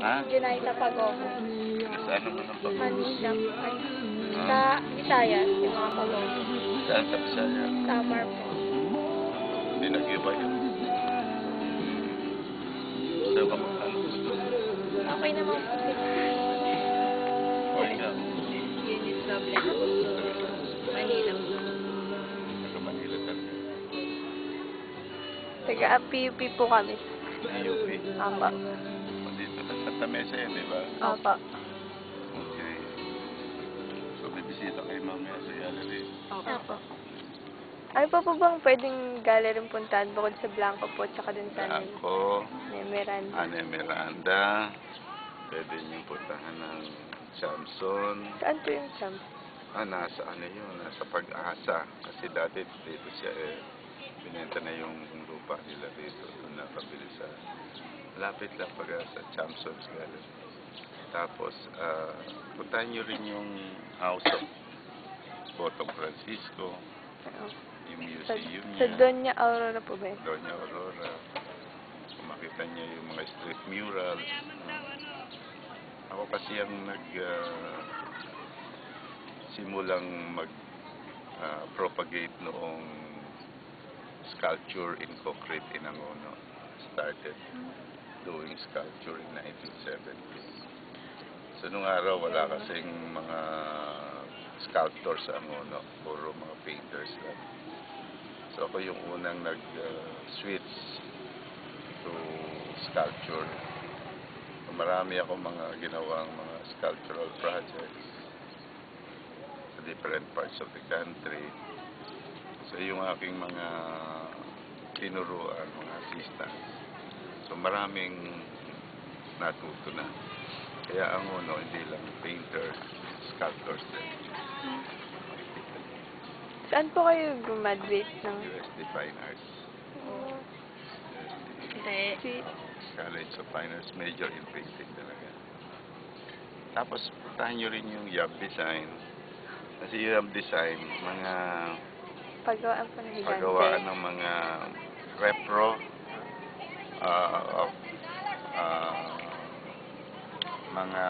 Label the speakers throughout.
Speaker 1: Ha?
Speaker 2: Junaita Pagogo.
Speaker 1: Saan naman ang pag
Speaker 2: Manila. Ay,
Speaker 1: Ha?
Speaker 2: sa Visayas, yung mga Pagogo.
Speaker 1: Saan sa Bisaya?
Speaker 2: Samar po.
Speaker 1: Binagyo ba yun? Saan ka magkano?
Speaker 2: Okay naman po sila.
Speaker 1: Okay ka.
Speaker 2: Unit problem. Manila.
Speaker 1: Taga Manila talaga.
Speaker 2: Taga-PUP po kami.
Speaker 1: UP.
Speaker 2: Apa.
Speaker 1: Dito na Santa Mesa yan, di ba?
Speaker 2: Apa.
Speaker 1: Okay. So, bibisita kayo mamaya sa gallery.
Speaker 2: Apa. Ano pa po bang pwedeng gallery puntahan bukod sa Blanco po tsaka dun sa
Speaker 1: Ako,
Speaker 2: Nemeranda?
Speaker 1: Ane Miranda. Pwede niyong puntahan ng Samson.
Speaker 2: Saan po yung Champ?
Speaker 1: Nasa ano yun, nasa Pag-asa. Kasi dati dito siya binenta na yung lupa nila dito. Doon nakabili sa, lapit lang Pag-asa, Chamson's Gallery. Tapos, puntahan niyo rin yung House of Botong Francisco, yung
Speaker 2: Sa
Speaker 1: museum
Speaker 2: sa
Speaker 1: niya.
Speaker 2: Doña Aurora po ba yun?
Speaker 1: Doña Aurora. Kung makita niyo yung mga street murals. Ako kasi ang simulang propagate noong sculpture in concrete in Angono. Started doing sculpture in 1970s. So nung araw wala kasing mga sculptors sa Angono, puro mga painters lang. So ako yung unang nag-switch to sculpture. So, marami ako mga ginawang mga sculptural projects sa different parts of the country. So yung aking mga tinuruan, mga assistants. So maraming natuto na. Kaya ang uno, hindi lang painters, sculptors din.
Speaker 2: Saan po kayo graduate ng
Speaker 1: USD Fine Arts.
Speaker 2: si
Speaker 1: College of Fine Arts, major in painting talaga. Tapos puntahan nyo rin yung YAB Design. Kasi YAB Design, mga
Speaker 2: paggawaan po ng higante?
Speaker 1: paggawaan ng mga repro, mga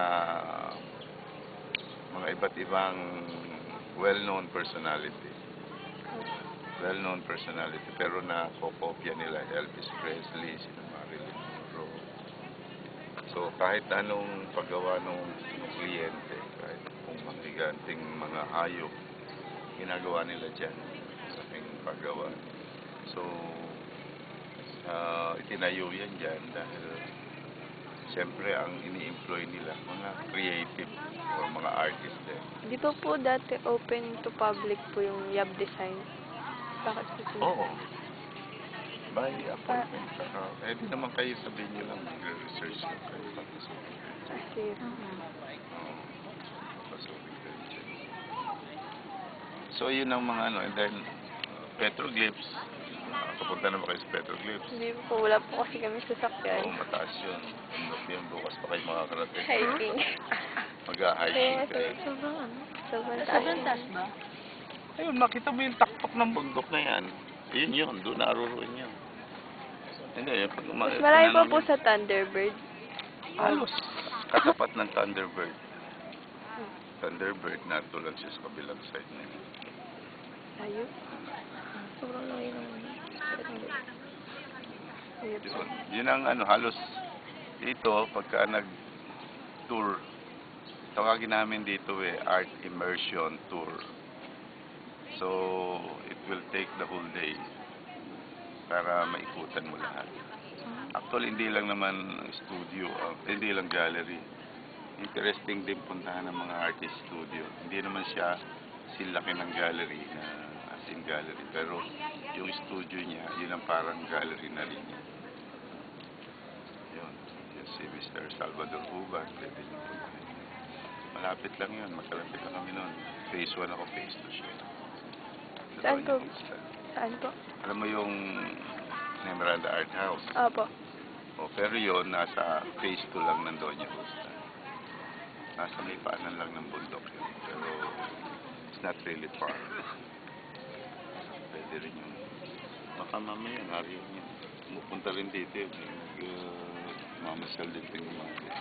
Speaker 1: iba't ibang well-known personality. Well-known personality, pero nakokopya nila Elvis Presley, sino Marilyn Monroe. So kahit anong paggawa ng kliyente, kahit kung manggiganting mga hayop, ginagawa nila dyan sa aking paggawa. So itinayo yan dyan dahil siyempre ang ini-employ nila mga creative o mga artist din.
Speaker 2: Di ba po dati open to public po yung YAB Design? Bakit po po?
Speaker 1: Oo. By appointment. Di naman kayo sabihin nyo lang mag-research lang kayo. Papasukin kayo.
Speaker 2: Kasi,
Speaker 1: Oo. Papasukin kayo dyan. So yun ang mga ano. And then, petroglyphs. Kapunta na ba kayo sa petroglyphs?
Speaker 2: hindi po, wala po kasi kami sasakyan.
Speaker 1: Oo, mataas yun. Bundok yun. Bukas pa kayo makakarating.
Speaker 2: Hiking.
Speaker 1: Mag-hiking
Speaker 2: Kaya
Speaker 1: kayo.
Speaker 2: sobrang taas ba?
Speaker 1: Ayun, makita mo yung taktok ng bundok na yan. Ayun yun, doon naruruin yun. Hindi, pag
Speaker 2: Mas marami pa po sa Thunderbird.
Speaker 1: halos katapat ng Thunderbird. Thunderbird, nato lang siya sa kabilang side na yun.
Speaker 2: Ayun. Sobrang laki naman. Ayun.
Speaker 1: Yun ang ano, halos dito, pagka nag-tour, tawagin namin dito Art Immersion Tour. So, it will take the whole day para maikutan mo lahat. Actually, hindi lang naman studio, hindi lang gallery. Interesting din puntahan ng mga artist studio. Hindi naman siya silaki ng gallery na as in gallery. Pero yung studio niya, yun ang parang gallery na rin niya. Yun. Yun si Mr. Salvador Uban. Pwede niyo puntahan. Malapit lang yun. Magkalapit lang kami noon. Phase 1 ako, phase 2 siya.
Speaker 2: Saan po? Saan po?
Speaker 1: Alam mo yung Nemeranda Art House?
Speaker 2: Opo.
Speaker 1: Pero yun, nasa phase 2 lang ng Doña Justa. Nasa may paanan lang ng bundok yun. Pero it's not really far. Pwede rin yung baka mamaya nariyan yun. Pupunta rin dito yun. Mamasal din yung mga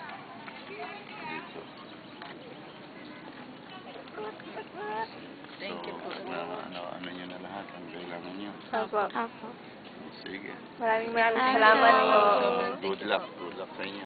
Speaker 3: Thank you po.
Speaker 1: Ano nyo na lahat ang kailangan nyo.
Speaker 2: Opo.
Speaker 4: Apo.
Speaker 1: Sige.
Speaker 2: Maraming salamat po.
Speaker 1: Good luck sa inyo.